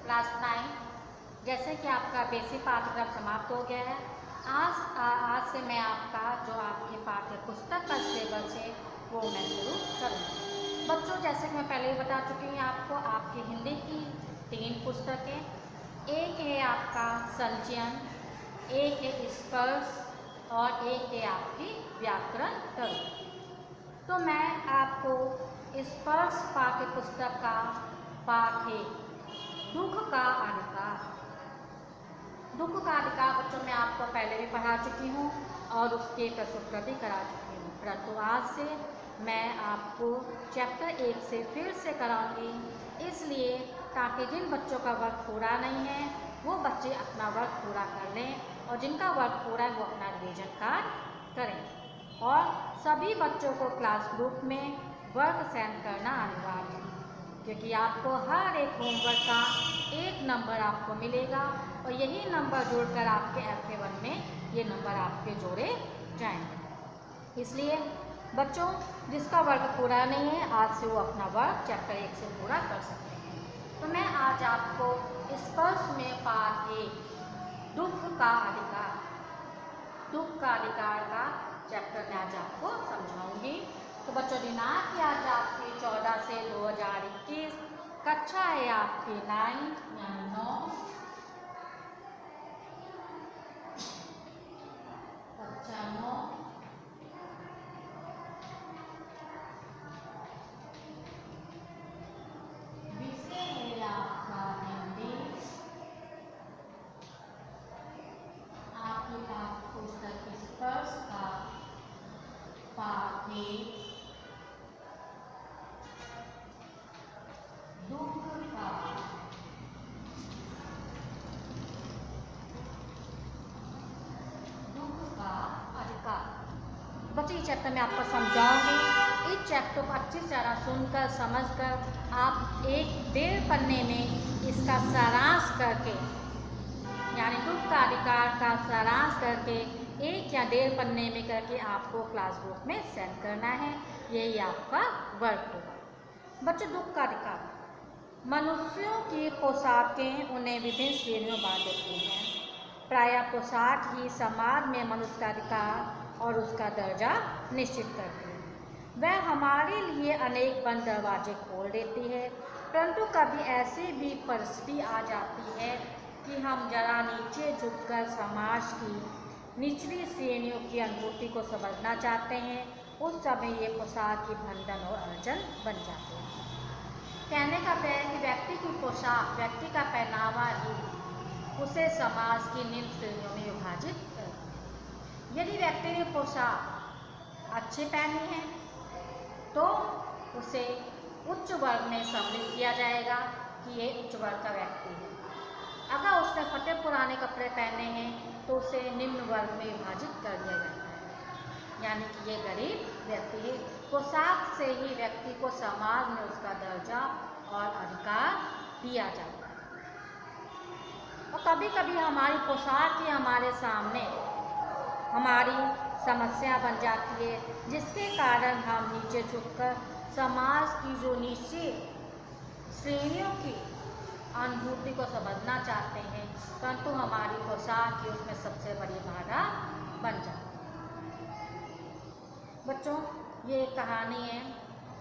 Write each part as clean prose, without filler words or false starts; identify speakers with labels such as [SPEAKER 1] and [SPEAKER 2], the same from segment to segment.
[SPEAKER 1] Class 9। जैसे कि आपका बेसिक पाठ्यक्रम समाप्त हो गया है, आज से मैं आपका जो आपके पाठ्य पुस्तक का सिलेबस है वो मैं शुरू करूँगी। बच्चों, जैसे कि मैं पहले ही बता चुकी हूँ आपको, आपकी हिंदी की 3 पुस्तकें, एक है आपका संचयन, एक है स्पर्श और एक है आपकी व्याकरण तर्क। तो मैं आपको स्पर्श पाठ्य पुस्तक का पाठ है दुख का अधिकार। दुख का अधिकार बच्चों मैं आपको पहले भी पढ़ा चुकी हूँ और उसके प्रश्नोत्तर भी करा चुकी हूँ, परंतु आज से मैं आपको चैप्टर 1 से फिर से कराऊंगी, इसलिए ताकि जिन बच्चों का वर्क पूरा नहीं है वो बच्चे अपना वर्क पूरा कर लें और जिनका वर्क पूरा है वो अपना रिवीजन कार्ड करें। और सभी बच्चों को क्लास ग्रुप में वर्क सेंड करना अनिवार्य है, क्योंकि आपको हर एक होमवर्क का 1 नंबर आपको मिलेगा और यही नंबर जोड़कर आपके FA1 में ये नंबर आपके जोड़े जाएंगे। इसलिए बच्चों, जिसका वर्क पूरा नहीं है आज से वो अपना वर्क चैप्टर 1 से पूरा कर सकते हैं। तो मैं आज आपको स्पर्श में पाठ 1 दुख का अधिकार, दुख का अधिकार का चैप्टर में आज आपको समझाऊंगी। तो बच्चों, दिनांक आज आपकी 14 से 2021, कक्षा है आपकी 9 यानी 9, कक्षा 9, विषय है आपका हिंदी, आपकी पाठ्य पुस्तक स्पर्श का पाठ है दुख का अधिकार। बच्चे, इस चैप्टर में आपको समझाऊंगी। इस चैप्टर को अच्छी तरह सुनकर समझकर आप 1-1.5 पन्ने में इसका सारांश करके, यानी दुख का अधिकार का सारांश करके 1 या 1.5 पन्ने में करके आपको क्लास ग्रुप में सेंड करना है। यही आपका वर्क होगा। बच्चों, दुख का अधिकार, मनुष्यों की पोशाकें उन्हें विभिन्न श्रेणियों में बांट देती हैं। प्रायः पोशाक ही समाज में मनुष्य का अधिकार और उसका दर्जा निश्चित करती है। वह हमारे लिए अनेक बंद दरवाजे खोल देती है, परंतु कभी ऐसी भी परिस्थिति आ जाती है कि हम जरा नीचे झुककर समाज की निचली श्रेणियों की अनुभूति को समझना चाहते हैं। उस समय ये पोशाक की बंधन और अर्जन बन जाते हैं। कहने का अर्थ है कि व्यक्ति की पोशाक, व्यक्ति का पहनावा ही उसे समाज की निम्न श्रेणियों में विभाजित करता है। यदि व्यक्ति ने पोशाक अच्छी पहनी है तो उसे उच्च वर्ग में सम्मिलित किया जाएगा कि ये उच्च वर्ग का व्यक्ति है। अगर उसने फटे पुराने कपड़े पहने हैं तो उसे निम्न वर्ग में विभाजित कर दिया जाता है, यानी कि ये गरीब व्यक्ति है। पोशाक से ही व्यक्ति को समाज में उसका दर्जा और अधिकार दिया जाता है। और कभी कभी हमारी पोशाक ही हमारे सामने हमारी समस्या बन जाती है, जिसके कारण हम नीचे झुककर समाज की जो नीचे श्रेणियों की अनुभूति को समझना चाहते हैं, परंतु हमारी पोशाक ही उसमें सबसे बड़ी बाधा बन जाती है। बच्चों, ये एक कहानी है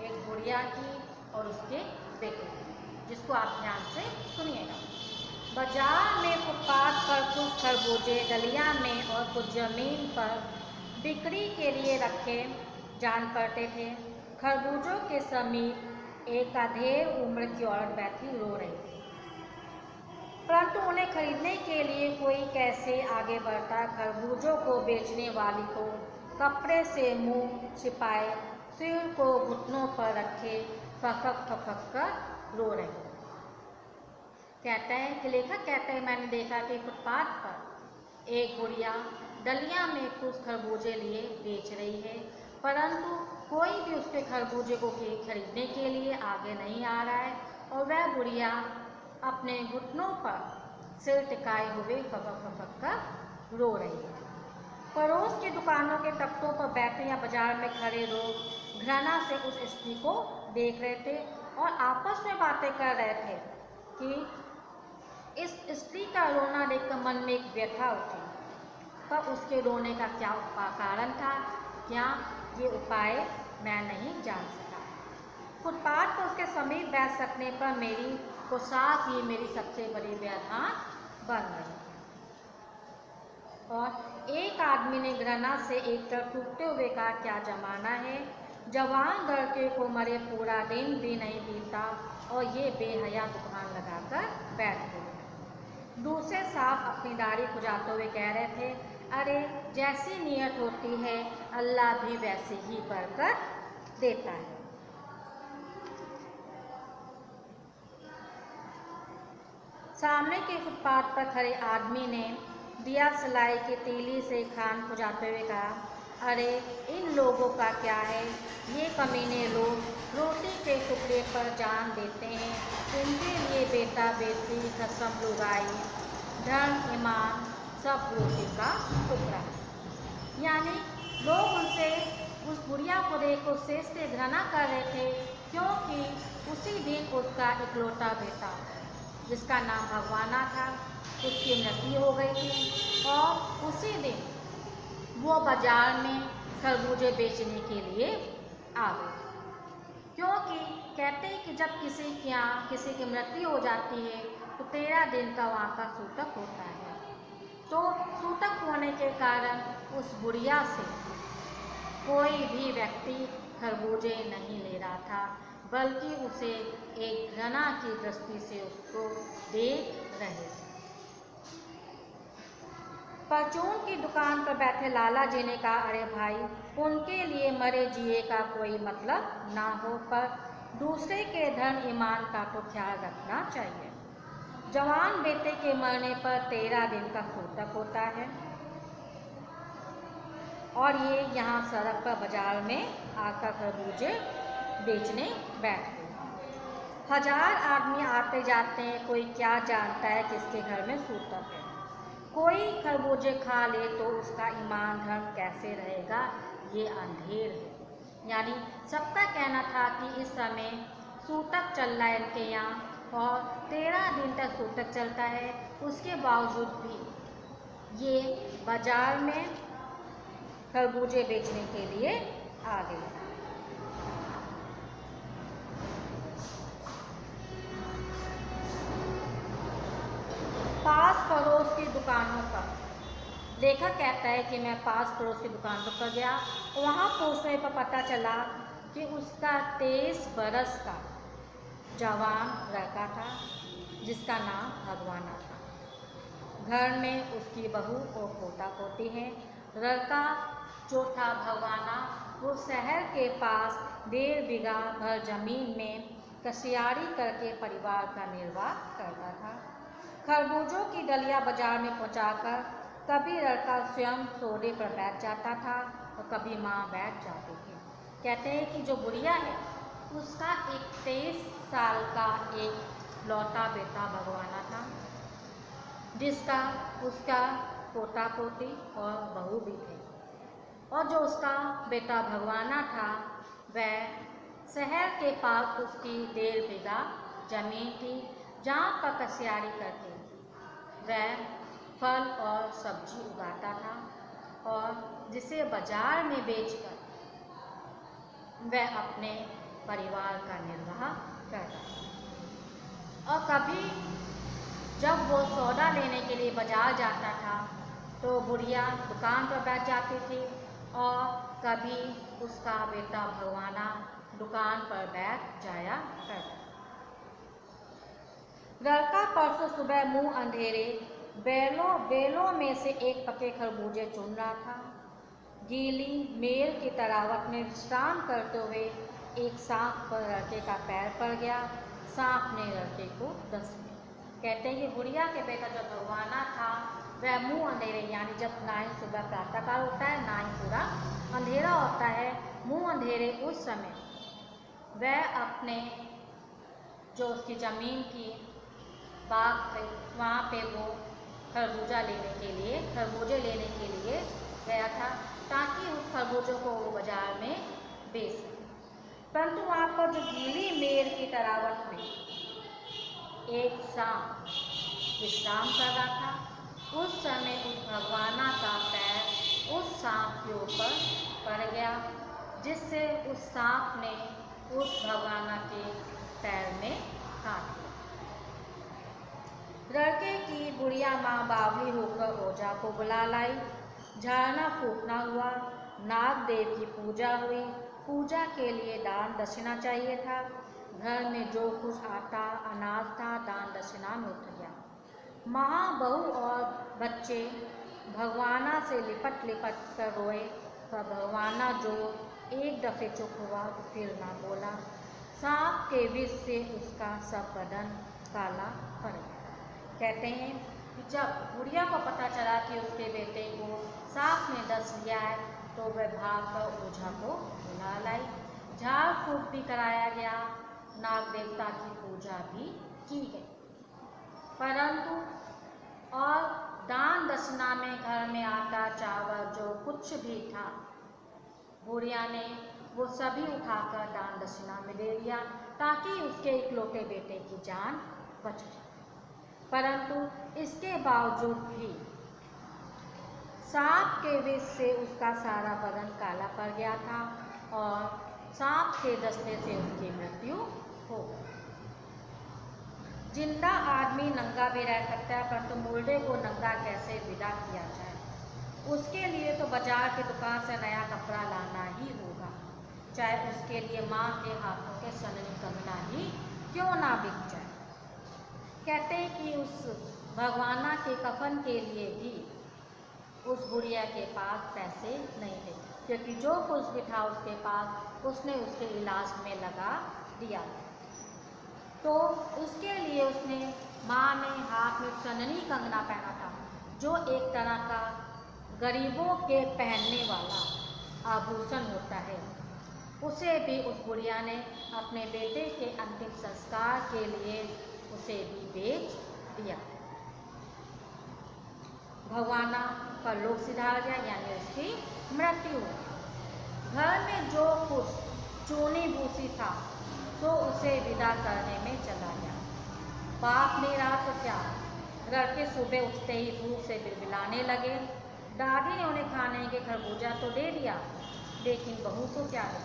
[SPEAKER 1] एक गुड़िया की और उसके बेटे की, जिसको आप ध्यान से सुनिएगा। बाजार में फुटपाथ पर कुछ खरबूजे डलिया में और कुछ जमीन पर बिक्री के लिए रखे जान पड़ते थे। खरबूजों के समीप एक अधेड़ उम्र की औरत बैठी रो रही थी, परंतु उन्हें खरीदने के लिए कोई कैसे आगे बढ़ता। खरबूजों को बेचने वाली को कपड़े से मुंह छिपाए, सिर को घुटनों पर रखे फकक फकक कर रो रही। कहते हैं कि लेखक कहते हैं, मैंने देखा कि फुटपाथ पर एक गुड़िया डलिया में कुछ खरबूजे लिए बेच रही है, परंतु कोई भी उसके खरबूजे को खरीदने के लिए आगे नहीं आ रहा है और वह गुड़िया अपने घुटनों पर सिर टिकाए हुए फकक फकक कर रो रही है। पड़ोस की दुकानों के तख्तों पर बैठे या बाजार में खड़े लोग घृणा से उस स्त्री को देख रहे थे और आपस में बातें कर रहे थे कि इस स्त्री का रोना देखकर मन में एक व्यथा उठी, पर उसके रोने का क्या कारण था, क्या ये उपाय मैं नहीं जान सका। फुटपाथ पर उसके समीप बैठ सकने पर मेरी पोशाक ही मेरी सबसे बड़ी व्यवधान बन गई। और एक आदमी ने घृणा से एक तरफ टूटते हुए कहा, क्या जमाना है, जवान लड़के को मरे पूरा दिन भी नहीं बीता और ये बेहया दुकान लगाकर बैठ गए। दूसरे साहब अपनी दाढ़ी खुजाते हुए कह रहे थे, अरे जैसी नीयत होती है अल्लाह भी वैसे ही बरकत देता है। सामने के फुटपाथ पर खड़े आदमी ने दिया सलाई की तीली से खान खुजाते हुए कहा, अरे इन लोगों का क्या है, ये कमीने लोग रोटी के टुकड़े पर जान देते हैं, इनके लिए बेटा बेटी कसम लुगाई धन ईमान सब रोटी का टुकड़ा है। यानी लोग उनसे उस बुढ़िया को देख उससे घृणा कर रहे थे, क्योंकि उसी दिन उसका इकलौता बेटा जिसका नाम भगवाना था उसकी मृत्यु हो गई थी और उसी दिन वो बाजार में खरबूजे बेचने के लिए आ गए। क्योंकि कहते हैं कि जब किसी के यहाँ किसी की मृत्यु हो जाती है तो 13 दिन का वहाँ का सूतक होता है। तो सूतक होने के कारण उस बुढ़िया से कोई भी व्यक्ति खरबूजे नहीं ले रहा था, बल्कि उसे एक घृणा की दृष्टि से उसको देख रहे थे। परचून की दुकान पर बैठे लाला जी ने कहा, अरे भाई, उनके लिए मरे जिए का कोई मतलब ना हो, पर दूसरे के धन ईमान का तो ख्याल रखना चाहिए। जवान बेटे के मरने पर 13 दिन का सूतक होता है और ये यहाँ सड़क पर बाजार में आकर खरबूजे बेचने बैठ गए। 1000 आदमी आते जाते हैं, कोई क्या जानता है किसके घर में सूतक है। कोई खरबूजे खा ले तो उसका ईमान धर्म कैसे रहेगा, ये अंधेर है। यानी सबका कहना था कि इस समय सूतक चल रहा है इनके यहाँ और 13 दिन तक सूतक चलता है, उसके बावजूद भी ये बाजार में खरबूजे बेचने के लिए आ गए। पास पड़ोस की दुकानों पर लेखक कहता है कि मैं पास पड़ोस की दुकान पर गया, वहाँ पूछने पर पता चला कि उसका 23 बरस का जवान लड़का था जिसका नाम भगवाना था। घर में उसकी बहू और पोता पोती हैं। लड़का जो था भगवाना वो शहर के पास 1.5 बीघा भर जमीन में कसियारी करके परिवार का निर्वाह करता था। खरबूजों की डलिया बाजार में पहुंचाकर कभी लड़का स्वयं सौदे पर बैठ जाता था और कभी माँ बैठ जाती थी। कहते हैं कि जो बुढ़िया है उसका एक 23 साल का एक लौता बेटा भगवाना था, जिसका उसका पोता पोती और बहू भी थे। और जो उसका बेटा भगवाना था वह शहर के पास उसकी 1.5 बीघा जमीन थी जहाँ पर कसियारी करके वह फल और सब्जी उगाता था और जिसे बाजार में बेचकर वह अपने परिवार का निर्वाह करता था। और कभी जब वो सौदा लेने के लिए बाजार जाता था तो बुढ़िया दुकान पर बैठ जाती थी और कभी उसका बेटा भगवाना दुकान पर बैठ जाया करता। लड़का परसों सुबह मुंह अंधेरे बेलों में से एक पके खरबूजे चुन रहा था। गीली मेल की तरावट में विश्राम करते हुए एक सांप पर लड़के का पैर पड़ गया। सांप ने लड़के को डस लिया। कहते हैं कि बुढ़िया के बेटा जो भगवाना था वह मुंह अंधेरे, यानी जब ना ही सुबह प्रातःकाल होता है ना ही पूरा अंधेरा होता है, मुंह अंधेरे उस समय वह अपने जो उसकी ज़मीन की बाग पे वहाँ पे वो खरबूजे लेने के लिए गया था ताकि उस खरबूजों को वो बाजार में बेच सके। परंतु वहाँ पर जो गीली मेर की तरावट में एक सांप विश्राम कर रहा था। उस समय उस भगवाना का पैर उस सांप के ऊपर पड़ गया, जिससे उस सांप ने उस भगवाना के पैर में काट दिया। लड़के की बुढ़िया माँ बावली होकर ओझा को बुला लाई। झाड़ना फूकना हुआ, नाग देव की पूजा हुई। पूजा के लिए दान दक्षिणा चाहिए था। घर में जो कुछ आटा अनाज था दान दक्षिणा में उठ गया। माँ, बहू और बच्चे भगवाना से लिपट लिपट कर रोए, पर भगवाना जो एक दफे चुप हुआ तो फिर ना बोला। सांप के विष से उसका सब बदन काला पड़ गया। कहते हैं कि जब बुढ़िया को पता चला कि उसके बेटे को सांप ने डस लिया है तो वह भागकर ओझा को बुला लाई। झाड़ फूक भी कराया गया, नाग देवता की पूजा भी की गई, परंतु और दान दक्षिणा में घर में आटा चावल जो कुछ भी था बुढ़िया ने वो सभी उठाकर दान दक्षिणा में दे दिया, ताकि उसके इकलौते बेटे की जान बच जाए। परंतु इसके बावजूद भी सांप के विष से उसका सारा बदन काला पड़ गया था और सांप के डसने से उसकी मृत्यु हो गई। जिंदा आदमी नंगा भी रह सकता है, परंतु मुर्दे को नंगा कैसे विदा किया जाए, उसके लिए तो बाजार की दुकान से नया कपड़ा लाना ही होगा, चाहे उसके लिए माँ के हाथों के सननी कंगना ही क्यों ना बिक जाए। कहते हैं कि उस भगवाना के कफन के लिए भी उस बुढ़िया के पास पैसे नहीं थे, क्योंकि जो कुछ भी था उसके पास उसने उसके इलाज में लगा दिया। तो उसके लिए उसने माँ ने हाथ में सननी कंगना पहना था, जो एक तरह का गरीबों के पहनने वाला आभूषण होता है, उसे भी उस बुढ़िया ने अपने बेटे के अंतिम संस्कार के लिए उसे भी बेच दिया। भगवाना का लोक सिधार गया, यानी उसकी मृत्यु हो गई। घर में जो कुछ चूनी भूसी था तो उसे विदा करने में चला गया। बाप नहीं रहा तो क्या, लड़के सुबह उठते ही भूख से बिलबिलाने लगे। दादी ने उन्हें खाने के खरबूजा तो दे दिया, लेकिन बहू को क्या दे।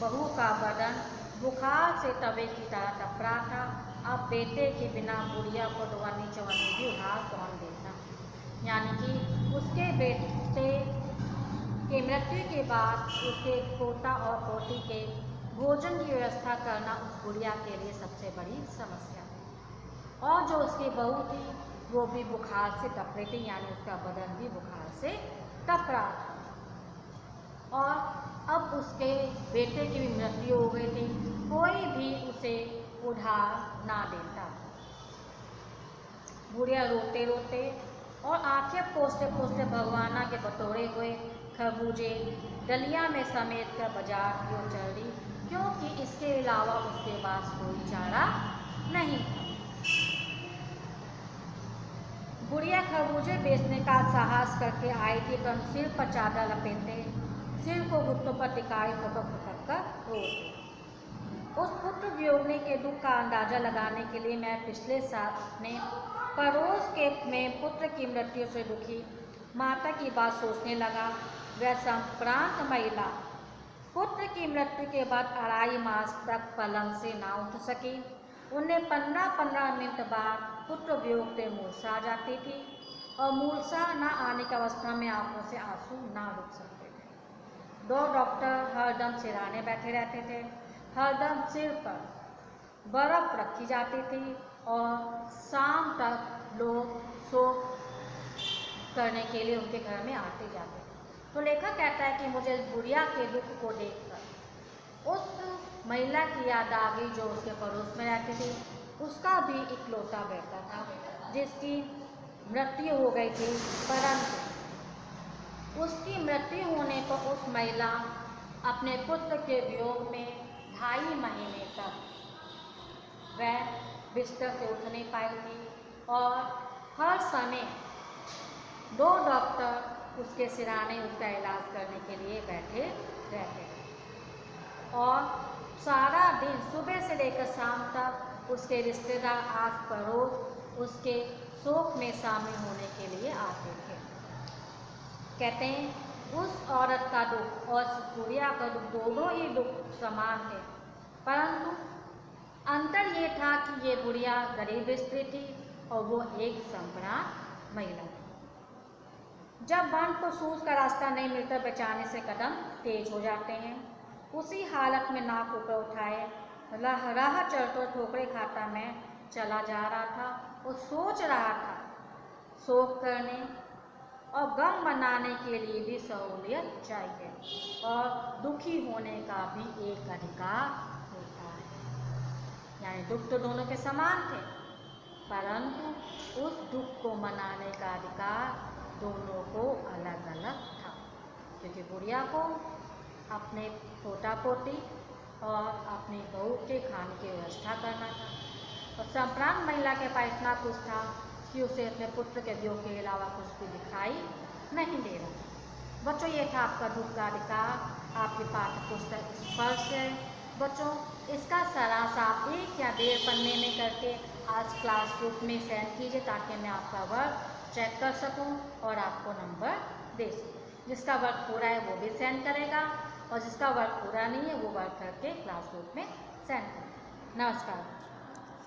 [SPEAKER 1] बहू का बदन बुखार से तवे की तरह तप रहा था। अब बेटे के बिना बुढ़िया को दवानी चवन्नी भी उधार कौन देता। यानी कि उसके बेटे के मृत्यु के बाद उसके पोता और पोती के भोजन की व्यवस्था करना उस बुढ़िया के लिए सबसे बड़ी समस्या थी। और जो उसकी बहू थी वो भी बुखार से तप रही थी, यानी उसका बदन भी बुखार से तप रहा था। और अब उसके बेटे की भी मृत्यु हो गई थी, कोई भी उसे उधार ना देता। बुढ़िया रोते रोते और आंखें पोंछते पोंछते भगवाना के बटोरे हुए खरबूजे डलिया में समेट कर बाजार की ओर चल दी, क्योंकि इसके अलावा उसके पास कोई चारा नहीं था। बुढ़िया खरबूजे बेचने का साहस करके आई थी, तो हम सिर पर चादर लपेटे, सिर को घुटनों पर टिकाई फटक फटक कर रोते। उस पुत्र वियोगने के दुख का अंदाजा लगाने के लिए मैं पिछले साल अपने पड़ोस के में पुत्र की मृत्यु से दुखी माता की बात सोचने लगा। वह संप्रांत महिला पुत्र की मृत्यु के बाद 2.5 मास तक पलंग से ना उठ सकी। उन्हें 15-15 मिनट बाद पुत्र वियोग से मूर्छा आ जाती थी, और मूर्छा न आने की अवस्था में आंखों से आंसू ना रुक सकते थे। 2 डॉक्टर हरदम सिराने बैठे रहते थे, हरदम सिर पर बर्फ रखी जाती थी, और शाम तक लोग शोक करने के लिए उनके घर में आते जाते थे। तो लेखक कहता है कि मुझे बुढ़िया के दुख को देखकर उस महिला की याद आ गई जो उसके पड़ोस में रहती थी। उसका भी इकलौता बेटा था जिसकी मृत्यु हो गई थी, परंतु उसकी मृत्यु होने पर उस महिला अपने पुत्र के वियोग में 2.5 महीने तक वह बिस्तर से उठ नहीं पाई थी, और हर समय 2 डॉक्टर उसके सिराने उसका इलाज करने के लिए बैठे रहते थे, और सारा दिन सुबह से लेकर शाम तक उसके रिश्तेदार आस पड़ोस उसके शोक में शामिल होने के लिए आते थे। कहते हैं उस औरत का दुख और बुढ़िया का दुख दोनों ही दुख समान थे, परंतु अंतर ये था कि ये बुढ़िया गरीब स्त्री थी और वो एक संपन्न महिला थी। जब वन को सूझ का रास्ता नहीं मिलता, बचाने से कदम तेज हो जाते हैं। उसी हालत में नाक ऊपर उठाए राह चलते ठोकरे खाता मैं चला जा रहा था और सोच रहा था शोक करने और गम मनाने के लिए भी सहूलियत चाहिए और दुखी होने का भी एक अधिकार होता है। यानी दुख तो दोनों के समान थे, परंतु उस दुख को मनाने का अधिकार दोनों को अलग अलग था, क्योंकि बुढ़िया को अपने पोता पोती और अपनी बहू के खाने की व्यवस्था करना था और संप्रांत महिला के पास इतना कुछ था कि उसे अपने पुत्र के वियोग के अलावा कुछ भी दिखाई नहीं दे रहा। बच्चों, ये था आपका दुख का अधिकार, आपके पाठ्य पुस्तक स्पर्श है। बच्चों, इसका सारांश आप 1 या 1.5 पन्ने में करके आज क्लास ग्रुप में सेंड कीजिए ताकि मैं आपका वर्क चेक कर सकूं और आपको नंबर दे सकूं। जिसका वर्क पूरा है वो भी सेंड करेगा और जिसका वर्क पूरा नहीं है वो वर्क करके क्लास ग्रुप में सेंड करेगा। नमस्कार।